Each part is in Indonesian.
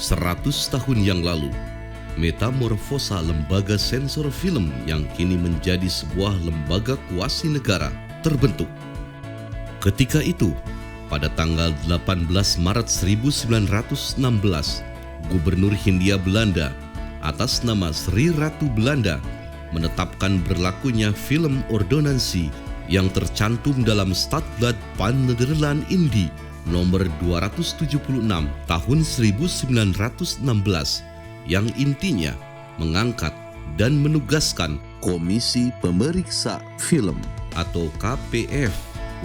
100 tahun yang lalu, metamorfosa lembaga sensor film yang kini menjadi sebuah lembaga kuasi negara terbentuk. Ketika itu, pada tanggal 18 Maret 1916, Gubernur Hindia Belanda atas nama Sri Ratu Belanda menetapkan berlakunya film ordonansi yang tercantum dalam Stadblad van Nederland-Indië nomor 276 tahun 1916 yang intinya mengangkat dan menugaskan Komisi Pemeriksa Film atau KPF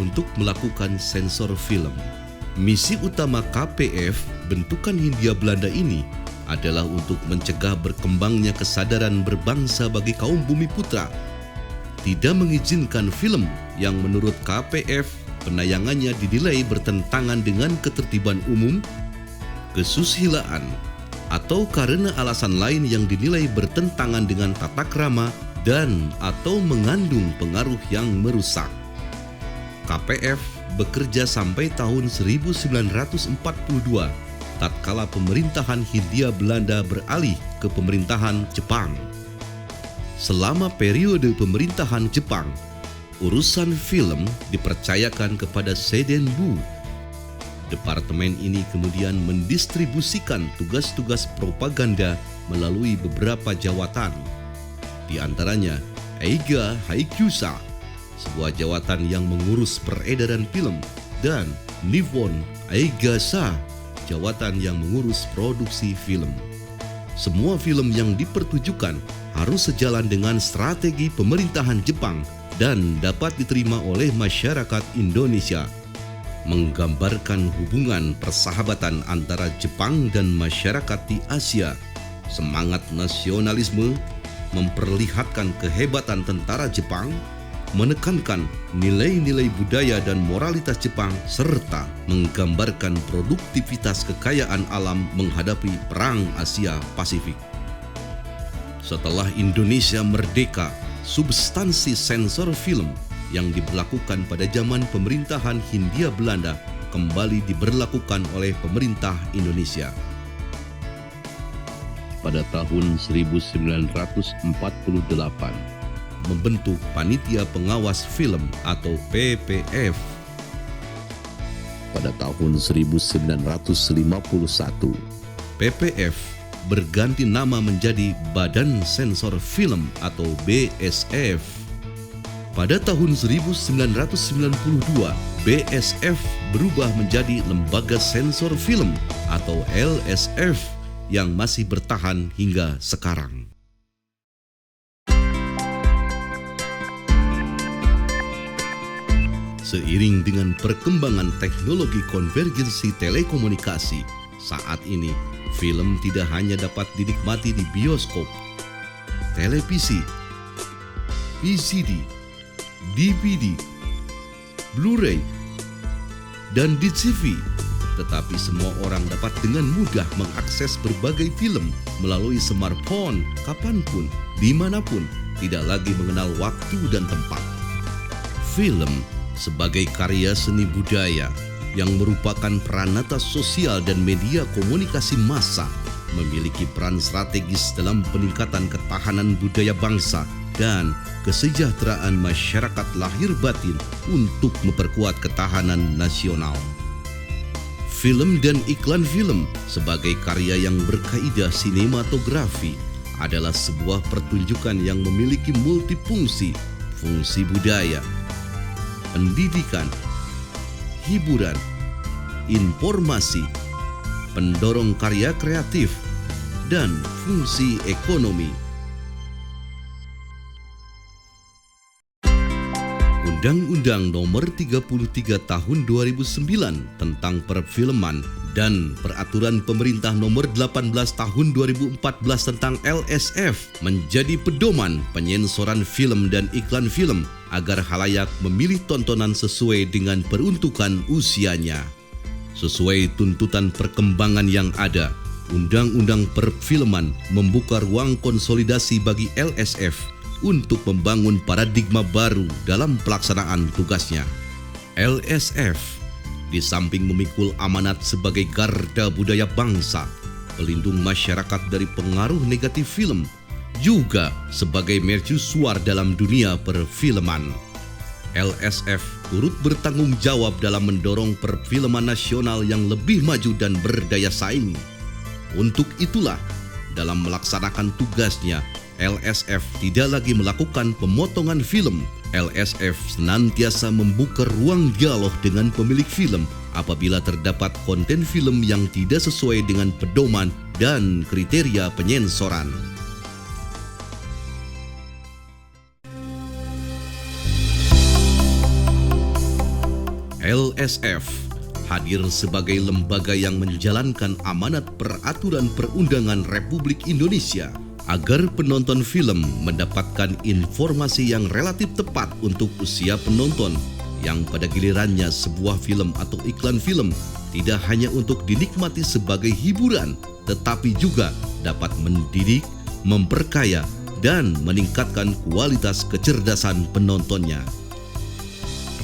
untuk melakukan sensor film. Misi utama KPF bentukan Hindia Belanda ini adalah untuk mencegah berkembangnya kesadaran berbangsa bagi kaum bumi putra, tidak mengizinkan film yang menurut KPF penayangannya dinilai bertentangan dengan ketertiban umum, kesusilaan, atau karena alasan lain yang dinilai bertentangan dengan tata krama dan atau mengandung pengaruh yang merusak. KPF bekerja sampai tahun 1942 tatkala pemerintahan Hindia Belanda beralih ke pemerintahan Jepang. Selama periode pemerintahan Jepang, urusan film dipercayakan kepada Seidenbu. Departemen ini kemudian mendistribusikan tugas-tugas propaganda melalui beberapa jawatan. Di antaranya Eiga Haikusa, sebuah jawatan yang mengurus peredaran film, dan Nihon Eigasa, jawatan yang mengurus produksi film. Semua film yang dipertujukan harus sejalan dengan strategi pemerintahan Jepang dan dapat diterima oleh masyarakat Indonesia, menggambarkan hubungan persahabatan antara Jepang dan masyarakat di Asia, semangat nasionalisme, memperlihatkan kehebatan tentara Jepang, menekankan nilai-nilai budaya dan moralitas Jepang, serta menggambarkan produktivitas kekayaan alam menghadapi Perang Asia Pasifik. Setelah Indonesia merdeka, substansi sensor film yang diberlakukan pada zaman pemerintahan Hindia Belanda kembali diberlakukan oleh pemerintah Indonesia. Pada tahun 1948, membentuk Panitia Pengawas Film atau PPF. Pada tahun 1951, PPF berganti nama menjadi Badan Sensor Film atau BSF. Pada tahun 1992, BSF berubah menjadi Lembaga Sensor Film atau LSF yang masih bertahan hingga sekarang. Seiring dengan perkembangan teknologi konvergensi telekomunikasi, saat ini film tidak hanya dapat dinikmati di bioskop, televisi, VCD, DVD, Blu-ray, dan DCV, tetapi semua orang dapat dengan mudah mengakses berbagai film melalui smartphone kapanpun, dimanapun, tidak lagi mengenal waktu dan tempat. Film sebagai karya seni budaya yang merupakan peranata sosial dan media komunikasi massa, memiliki peran strategis dalam peningkatan ketahanan budaya bangsa dan kesejahteraan masyarakat lahir batin untuk memperkuat ketahanan nasional. Film dan iklan film sebagai karya yang berkaidah sinematografi adalah sebuah pertunjukan yang memiliki multifungsi, fungsi budaya, pendidikan, hiburan, informasi, pendorong karya kreatif, dan fungsi ekonomi. Undang-Undang Nomor 33 Tahun 2009 tentang Perfilman dan Peraturan Pemerintah Nomor 18 Tahun 2014 tentang LSF menjadi pedoman penyensoran film dan iklan film agar khalayak memilih tontonan sesuai dengan peruntukan usianya. Sesuai tuntutan perkembangan yang ada, Undang-Undang Perfilman membuka ruang konsolidasi bagi LSF untuk membangun paradigma baru dalam pelaksanaan tugasnya. LSF, di samping memikul amanat sebagai garda budaya bangsa, pelindung masyarakat dari pengaruh negatif film, juga sebagai mercusuar dalam dunia perfilman. LSF turut bertanggung jawab dalam mendorong perfilman nasional yang lebih maju dan berdaya saing. Untuk itulah, dalam melaksanakan tugasnya, LSF tidak lagi melakukan pemotongan film. LSF senantiasa membuka ruang dialog dengan pemilik film apabila terdapat konten film yang tidak sesuai dengan pedoman dan kriteria penyensoran. LSF hadir sebagai lembaga yang menjalankan amanat peraturan perundangan Republik Indonesia agar penonton film mendapatkan informasi yang relatif tepat untuk usia penonton, yang pada gilirannya sebuah film atau iklan film tidak hanya untuk dinikmati sebagai hiburan, tetapi juga dapat mendidik, memperkaya, dan meningkatkan kualitas kecerdasan penontonnya.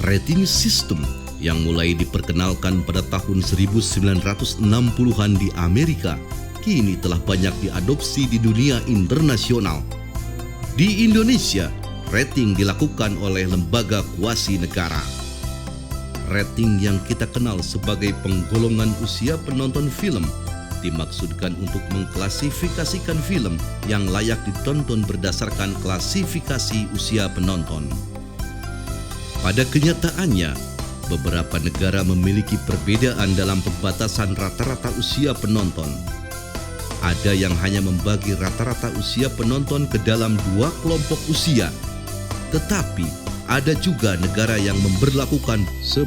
Rating system yang mulai diperkenalkan pada tahun 1960-an di Amerika, kini telah banyak diadopsi di dunia internasional. Di Indonesia, rating dilakukan oleh lembaga kuasi negara. Rating yang kita kenal sebagai penggolongan usia penonton film dimaksudkan untuk mengklasifikasikan film yang layak ditonton berdasarkan klasifikasi usia penonton. Pada kenyataannya, beberapa negara memiliki perbedaan dalam pembatasan rata-rata usia penonton. Ada yang hanya membagi rata-rata usia penonton ke dalam dua kelompok usia. Tetapi ada juga negara yang memberlakukan 10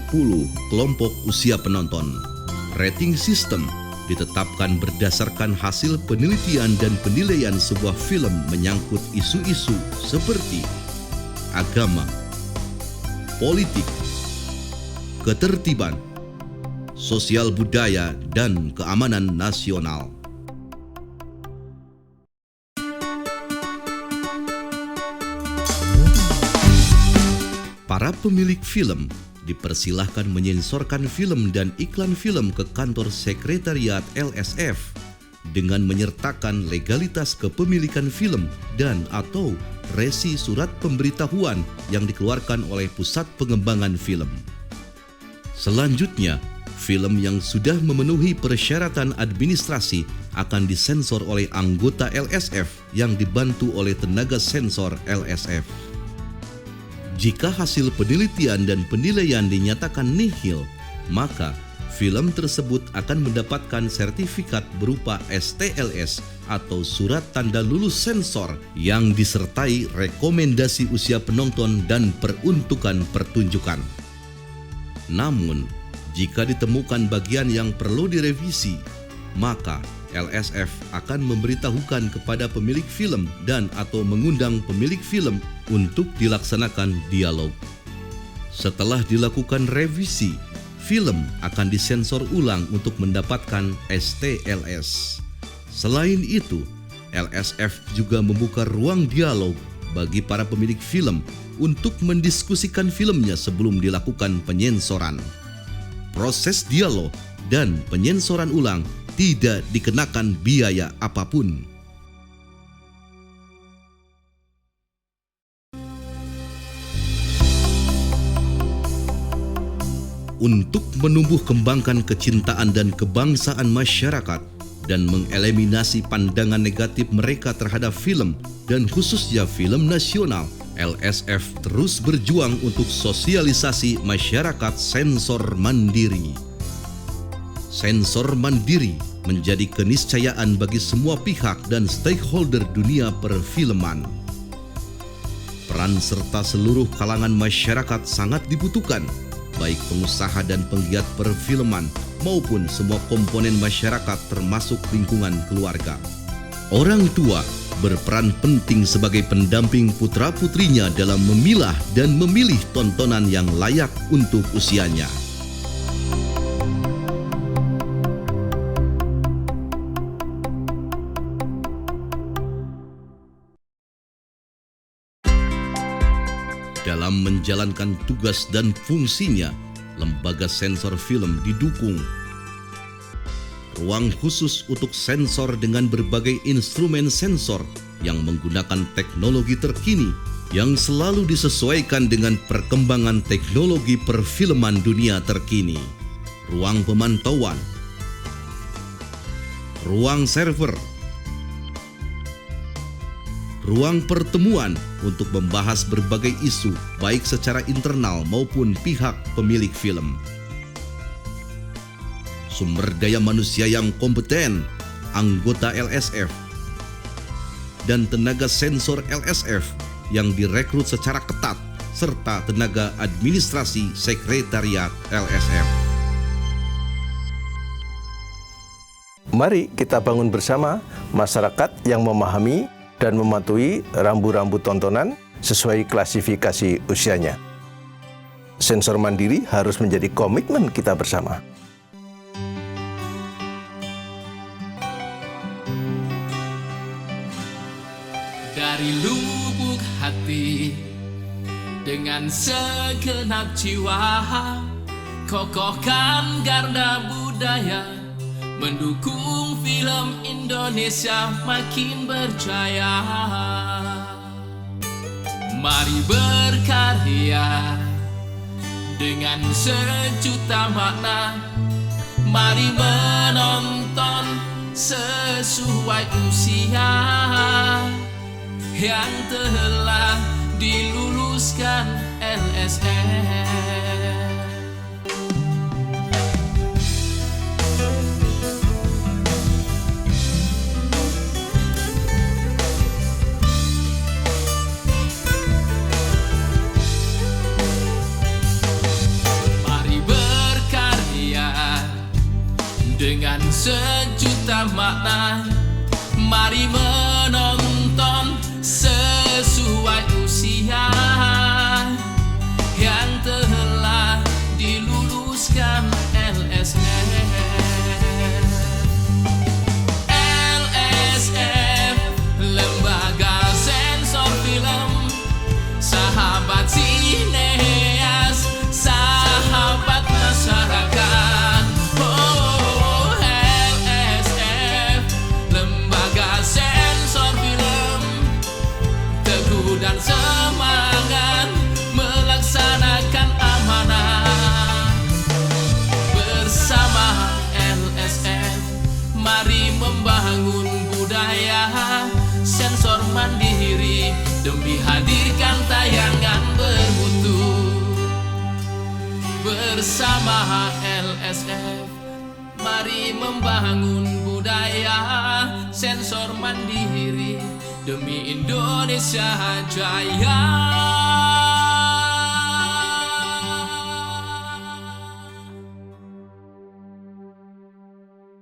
kelompok usia penonton. Rating system ditetapkan berdasarkan hasil penelitian dan penilaian sebuah film menyangkut isu-isu seperti agama, politik, ketertiban, sosial budaya, dan keamanan nasional. Para pemilik film dipersilahkan menyensorkan film dan iklan film ke kantor sekretariat LSF dengan menyertakan legalitas kepemilikan film dan atau resi surat pemberitahuan yang dikeluarkan oleh Pusat Pengembangan Film. Selanjutnya, film yang sudah memenuhi persyaratan administrasi akan disensor oleh anggota LSF yang dibantu oleh tenaga sensor LSF. Jika hasil penelitian dan penilaian dinyatakan nihil, maka film tersebut akan mendapatkan sertifikat berupa STLS atau surat tanda lulus sensor yang disertai rekomendasi usia penonton dan peruntukan pertunjukan. Namun, jika ditemukan bagian yang perlu direvisi, maka LSF akan memberitahukan kepada pemilik film dan atau mengundang pemilik film untuk dilaksanakan dialog. Setelah dilakukan revisi, film akan disensor ulang untuk mendapatkan STLS. Selain itu, LSF juga membuka ruang dialog bagi para pemilik film untuk mendiskusikan filmnya sebelum dilakukan penyensoran. Proses dialog dan penyensoran ulang tidak dikenakan biaya apapun. Untuk menumbuh kembangkan kecintaan dan kebangsaan masyarakat dan mengeliminasi pandangan negatif mereka terhadap film dan khususnya film nasional, LSF terus berjuang untuk sosialisasi masyarakat sensor mandiri. Sensor mandiri menjadi keniscayaan bagi semua pihak dan stakeholder dunia perfilman. Peran serta seluruh kalangan masyarakat sangat dibutuhkan, baik pengusaha dan penggiat perfilman maupun semua komponen masyarakat termasuk lingkungan keluarga. Orang tua berperan penting sebagai pendamping putra-putrinya dalam memilah dan memilih tontonan yang layak untuk usianya. Dalam menjalankan tugas dan fungsinya, lembaga sensor film didukung ruang khusus untuk sensor dengan berbagai instrumen sensor yang menggunakan teknologi terkini yang selalu disesuaikan dengan perkembangan teknologi perfilman dunia terkini. Ruang pemantauan, ruang server, ruang pertemuan untuk membahas berbagai isu baik secara internal maupun pihak pemilik film. Sumber daya manusia yang kompeten, anggota LSF, dan tenaga sensor LSF yang direkrut secara ketat, serta tenaga administrasi sekretariat LSF. Mari kita bangun bersama masyarakat yang memahami dan mematuhi rambu-rambu tontonan sesuai klasifikasi usianya. Sensor mandiri harus menjadi komitmen kita bersama. Dari lubuk hati, dengan segenap jiwa, kokohkan garda budaya, mendukung film Indonesia makin berjaya. Mari berkarya dengan sejuta makna, mari menonton sesuai usia yang telah diluluskan LSF. Dengan sejuta makna, mari menonton sesuai usia yang telah diluluskan LSF. LSF, lembaga sensor film, sahabat sineas, sahabat masyarakat. Dan semangat melaksanakan amanah bersama LSF. Mari membangun budaya sensor mandiri demi hadirkan tayangan bermutu. Bersama LSF, mari membangun budaya sensor mandiri demi Indonesia Jaya.